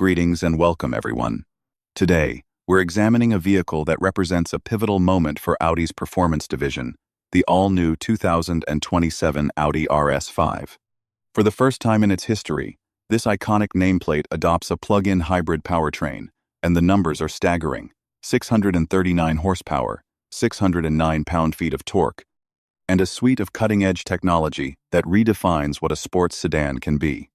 Greetings and welcome, everyone. Today, we're examining a vehicle that represents a pivotal moment for Audi's performance division, the all-new 2027 Audi RS5. For the first time in its history, this iconic nameplate adopts a plug-in hybrid powertrain, and the numbers are staggering: 639 horsepower, 609 pound-feet of torque, and a suite of cutting-edge technology that redefines what a sports sedan can be.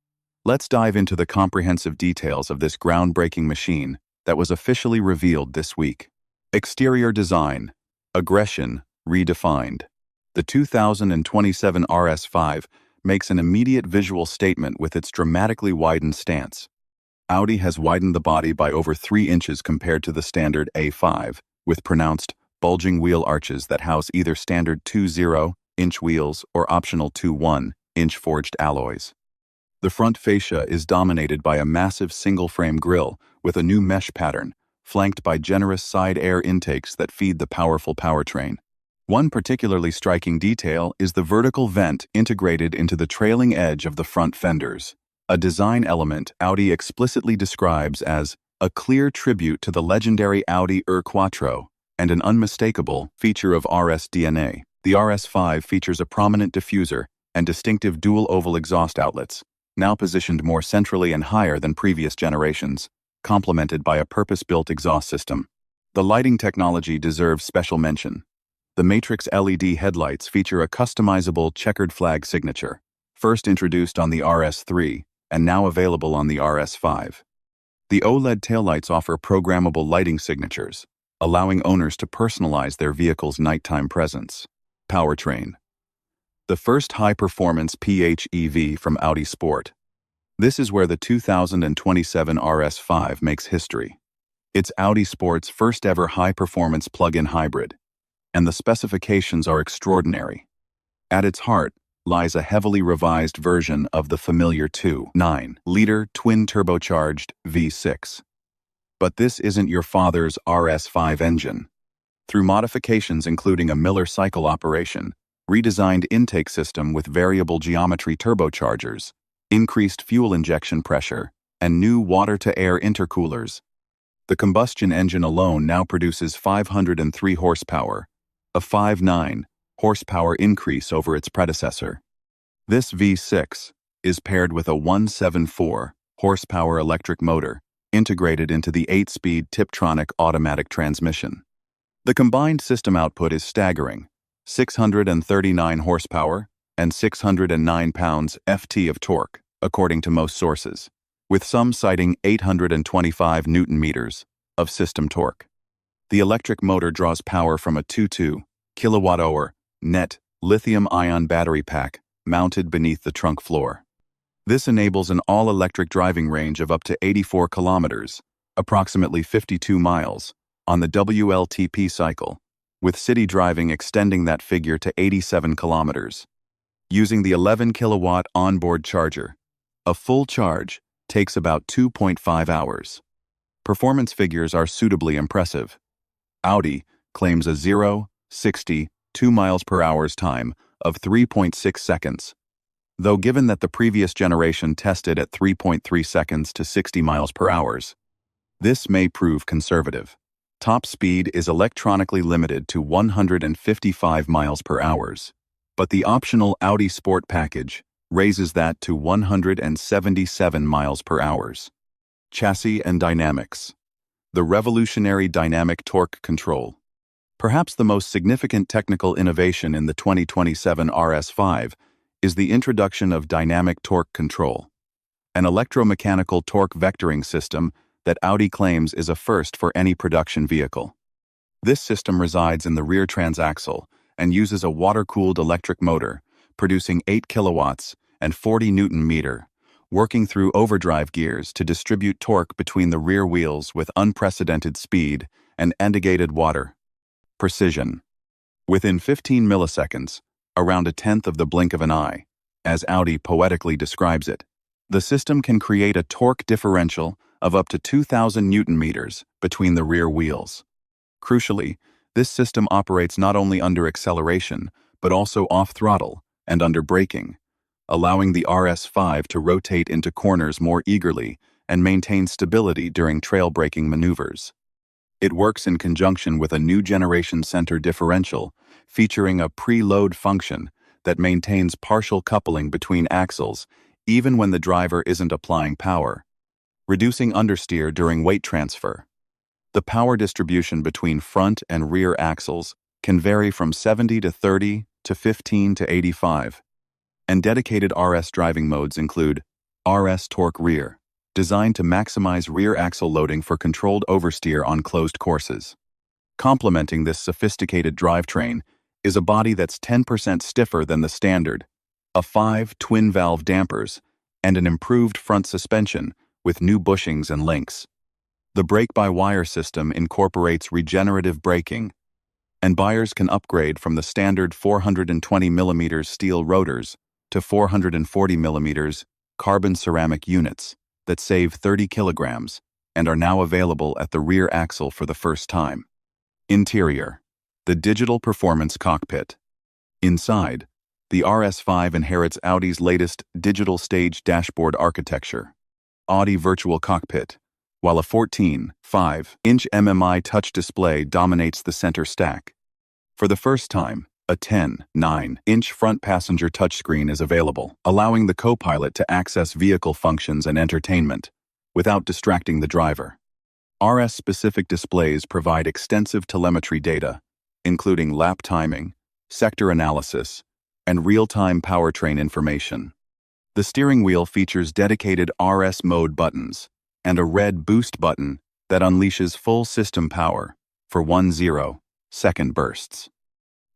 Let's dive into the comprehensive details of this groundbreaking machine that was officially revealed this week. Exterior design: aggression redefined. The 2027 RS5 makes an immediate visual statement with its dramatically widened stance. Audi has widened the body by over 3 inches compared to the standard A5, with pronounced, bulging wheel arches that house either standard 2.0-inch wheels or optional 2.1-inch forged alloys. The front fascia is dominated by a massive single-frame grille with a new mesh pattern, flanked by generous side air intakes that feed the powerful powertrain. One particularly striking detail is the vertical vent integrated into the trailing edge of the front fenders, a design element Audi explicitly describes as a clear tribute to the legendary Audi R5 and an unmistakable feature of RS DNA. The RS5 features a prominent diffuser and distinctive dual oval exhaust outlets, now positioned more centrally and higher than previous generations, complemented by a purpose-built exhaust system. The lighting technology deserves special mention. The Matrix LED headlights feature a customizable checkered flag signature, first introduced on the RS3 and now available on the RS5. The OLED taillights offer programmable lighting signatures, allowing owners to personalize their vehicle's nighttime presence. Powertrain: the first high-performance PHEV from Audi Sport. This is where the 2027 RS5 makes history. It's Audi Sport's first-ever high-performance plug-in hybrid, and the specifications are extraordinary. At its heart lies a heavily revised version of the familiar 2.9-liter twin-turbocharged V6. But this isn't your father's RS5 engine. Through modifications including a Miller cycle operation, redesigned intake system with variable geometry turbochargers, increased fuel injection pressure, and new water-to-air intercoolers, the combustion engine alone now produces 503 horsepower, a 5.9 horsepower increase over its predecessor. This V6 is paired with a 174 horsepower electric motor integrated into the 8-speed Tiptronic automatic transmission. The combined system output is staggering: 639 horsepower and 609 pounds-ft of torque, according to most sources, with some citing 825 newton-meters of system torque. The electric motor draws power from a 2.2 kilowatt-hour net lithium-ion battery pack mounted beneath the trunk floor. This enables an all-electric driving range of up to 84 kilometers, approximately 52 miles, on the WLTP cycle, with city driving extending that figure to 87 kilometers. Using the 11-kilowatt onboard charger, a full charge takes about 2.5 hours. Performance figures are suitably impressive. Audi claims a 0-60 2 miles per hour's time of 3.6 seconds, though given that the previous generation tested at 3.3 seconds to 60 miles per hour, this may prove conservative. Top speed is electronically limited to 155 miles per hour, but the optional Audi Sport package raises that to 177 miles per hour. Chassis and dynamics: the revolutionary dynamic torque control. Perhaps the most significant technical innovation in the 2027 RS5 is the introduction of dynamic torque control, an electromechanical torque vectoring system that Audi claims is a first for any production vehicle. This system resides in the rear transaxle and uses a water-cooled electric motor, producing 8 kilowatts and 40 newton-meter, working through overdrive gears to distribute torque between the rear wheels with unprecedented speed and indicated water. Precision: within 15 milliseconds, around a tenth of the blink of an eye, as Audi poetically describes it, the system can create a torque differential of up to 2,000 newton-meters between the rear wheels. Crucially, this system operates not only under acceleration, but also off-throttle and under braking, allowing the RS5 to rotate into corners more eagerly and maintains stability during trail-braking maneuvers. It works in conjunction with a new generation center differential, featuring a preload function that maintains partial coupling between axles even when the driver isn't applying power, reducing understeer during weight transfer. The power distribution between front and rear axles can vary from 70 to 30 to 15 to 85. And dedicated RS driving modes include RS Torque Rear, designed to maximize rear axle loading for controlled oversteer on closed courses. Complementing this sophisticated drivetrain is a body that's 10% stiffer than the standard, a 5 twin-valve dampers, and an improved front suspension with new bushings and links. The brake-by-wire system incorporates regenerative braking, and buyers can upgrade from the standard 420mm steel rotors to 440mm carbon ceramic units that save 30 kilograms and are now available at the rear axle for the first time. Interior: the digital performance cockpit. Inside, the RS5 inherits Audi's latest digital stage dashboard architecture. Audi Virtual Cockpit. While a 14.5-inch MMI touch display dominates the center stack. For the first time, a 10.9-inch front passenger touchscreen is available, allowing the co-pilot to access vehicle functions and entertainment without distracting the driver. RS-specific displays provide extensive telemetry data, including lap timing, sector analysis, and real-time powertrain information. The steering wheel features dedicated RS mode buttons and a red boost button that unleashes full system power for 1.0-second bursts.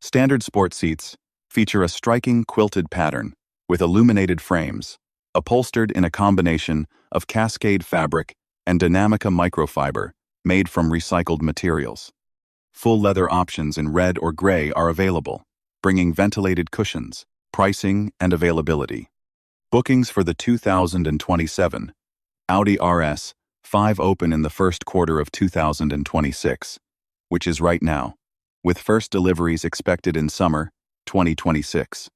Standard sport seats feature a striking quilted pattern with illuminated frames, upholstered in a combination of Cascade fabric and Dinamica microfiber made from recycled materials. Full leather options in red or gray are available, bringing ventilated cushions, pricing, and availability. Bookings for the 2027 Audi RS5 open in the first quarter of 2026, which is right now, with first deliveries expected in summer 2026.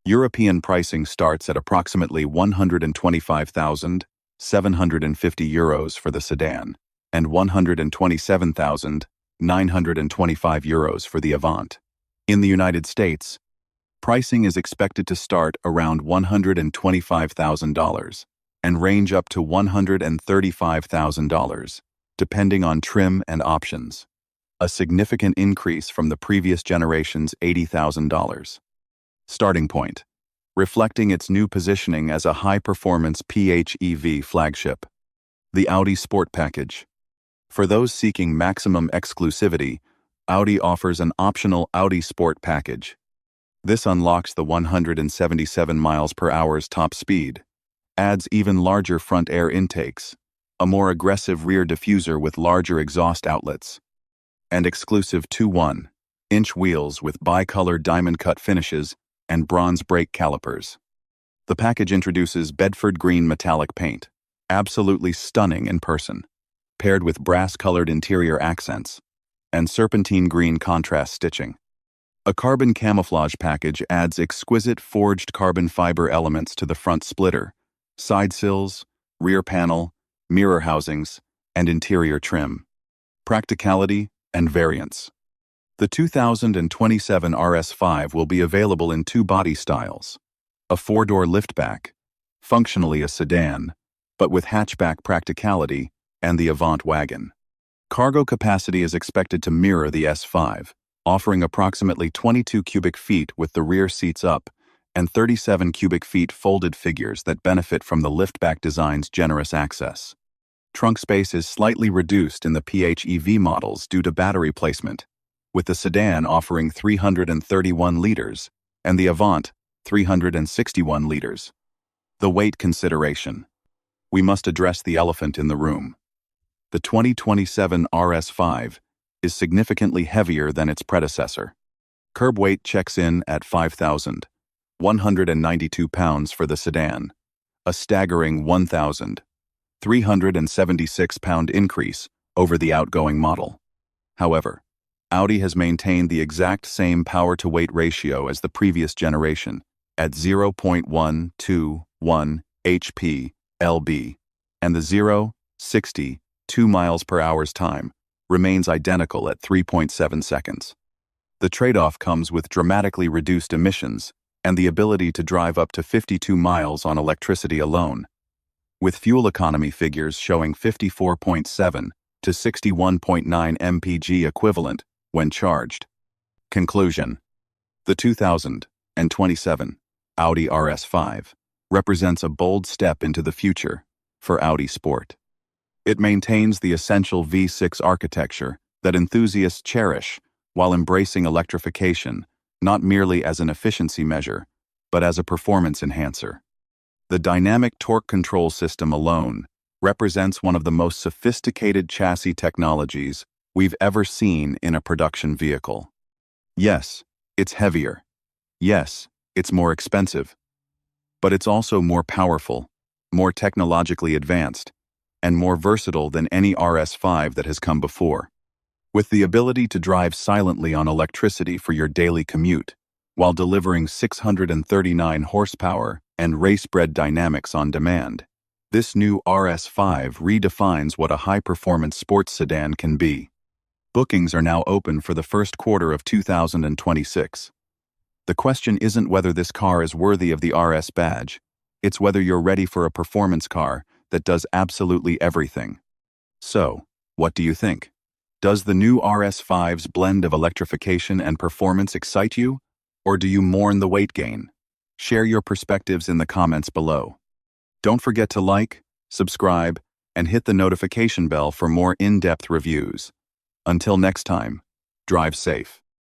European pricing starts at approximately €125,750 for the sedan and €127,925 for the Avant. In the United States, pricing is expected to start around $125,000 and range up to $135,000, depending on trim and options, a significant increase from the previous generation's $80,000. Starting point, reflecting its new positioning as a high-performance PHEV flagship. The Audi Sport package. For those seeking maximum exclusivity, Audi offers an optional Audi Sport package. This unlocks the 177 miles per hour's top speed, adds even larger front air intakes, a more aggressive rear diffuser with larger exhaust outlets, and exclusive 2.1-inch wheels with bi-colored diamond-cut finishes and bronze brake calipers. The package introduces Bedford green metallic paint, absolutely stunning in person, paired with brass-colored interior accents, and serpentine green contrast stitching. A carbon camouflage package adds exquisite forged carbon fiber elements to the front splitter, side sills, rear panel, mirror housings, and interior trim. Practicality and variance. The 2027 RS5 will be available in two body styles: a four-door liftback, functionally a sedan, but with hatchback practicality, and the Avant wagon. Cargo capacity is expected to mirror the S5, offering approximately 22 cubic feet with the rear seats up and 37 cubic feet folded figures that benefit from the liftback design's generous access. Trunk space is slightly reduced in the PHEV models due to battery placement, with the sedan offering 331 liters and the Avant 361 liters. The weight consideration. We must address the elephant in the room. The 2027 RS5 is significantly heavier than its predecessor. Curb weight checks in at 5,192 pounds for the sedan, a staggering 1,376-pound increase over the outgoing model. However, Audi has maintained the exact same power-to-weight ratio as the previous generation at 0.121 HP lb, and the 0-60 2 miles per hour's time remains identical at 3.7 seconds. The trade-off comes with dramatically reduced emissions and the ability to drive up to 52 miles on electricity alone, with fuel economy figures showing 54.7 to 61.9 mpg equivalent when charged. Conclusion: the 2027 Audi RS5 represents a bold step into the future for Audi Sport. It maintains the essential V6 architecture that enthusiasts cherish while embracing electrification, not merely as an efficiency measure, but as a performance enhancer. The dynamic torque control system alone represents one of the most sophisticated chassis technologies we've ever seen in a production vehicle. Yes, it's heavier. Yes, it's more expensive. But it's also more powerful, more technologically advanced, and more versatile than any RS5 that has come before. With the ability to drive silently on electricity for your daily commute, while delivering 639 horsepower and race-bred dynamics on demand, this new RS5 redefines what a high-performance sports sedan can be. Bookings are now open for the first quarter of 2026. The question isn't whether this car is worthy of the RS badge, it's whether you're ready for a performance car that does absolutely everything. So, what do you think? Does the new RS5's blend of electrification and performance excite you, or do you mourn the weight gain? Share your perspectives in the comments below. Don't forget to like, subscribe, and hit the notification bell for more in-depth reviews. Until next time, drive safe.